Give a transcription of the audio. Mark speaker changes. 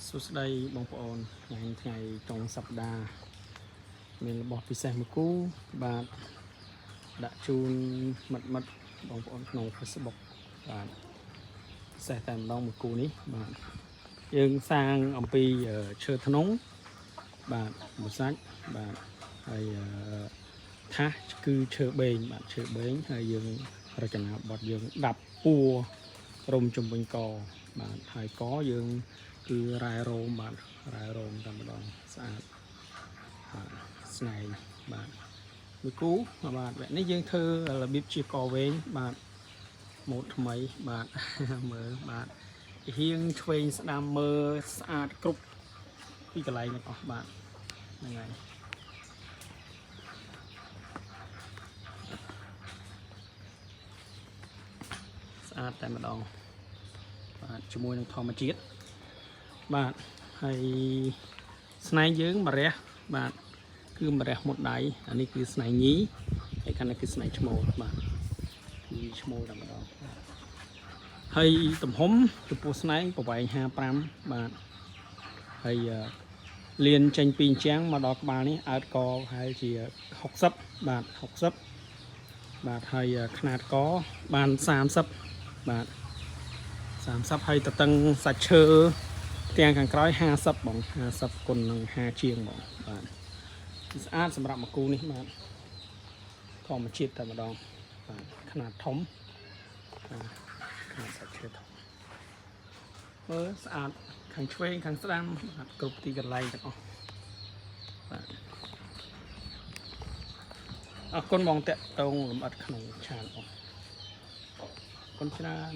Speaker 1: សួស្តីបងប្អូនថ្ងៃចុងសប្តាហ៍មានរបស់ពិសេសមួយគូបាទដាក់ជូនមិត្តបងប្អូនក្នុង Facebook បាទពិសេសតែម្ដងមួយគូនេះបាទយើងសាងអំពីឈើធ្នង់បាទមួយសាច់បាទហើយថាសគឺឈើបេងបាទឈើបេងហើយយើងរចនាបថយើងដាប់ពួររុំជំវិញកបាទហើយកយើងគឺរ៉ែរោមបាទរ៉ែរោមតែម្ដងស្អាតបាទស្នៃបាទមួយគូបាទវគ្គនេះយើងធ្វើរបៀបជាកវែងបាទម៉ូដថ្មីបាទមើលបាទហៀងឆ្វេងស្ដាំមើលស្អាតគ្រប់ពីកន្លែងទាំងអស់បាទហ្នឹងហើយស្អាតតែម្ដងបាទជាមួយនឹងធម្មជាតិបាទហើយស្នែងយើងម្រះបាទគឺម្រះមុតដៃអានេះគឺស្នែងញីហើយខាងនេះគឺស្នែងឈ្មោលបាទគឺឈ្មោលតែម្ដងហើយទំហំចំពោះស្នែងប្រវែង55បាទហើយលៀនចេញពីអញ្ចឹងមកដល់ក្បាលនេះអើតកប្រហែលជា60បាទ60បាទហើយຂະຫນាតកបាន30បាទ30ហើយតតឹងសាច់ឈើទាំងខាងក្រោយ50បង50គុណនឹង5ជាងបងបាទស្អាតសម្រាប់មួយគូនេះបាទធម្មជាតិតែម្ដងបាទຂະຫນាតធំຂະຫນាតសាច់ឈើធំមើលស្អាតខាងឆ្វេងខាងស្ដាំបាទគ្រប់ទីកន្លែងទាំងអស់បាទអរគុណបងតាក់តងលំអិតក្នុងឆានអរគុណច្រើន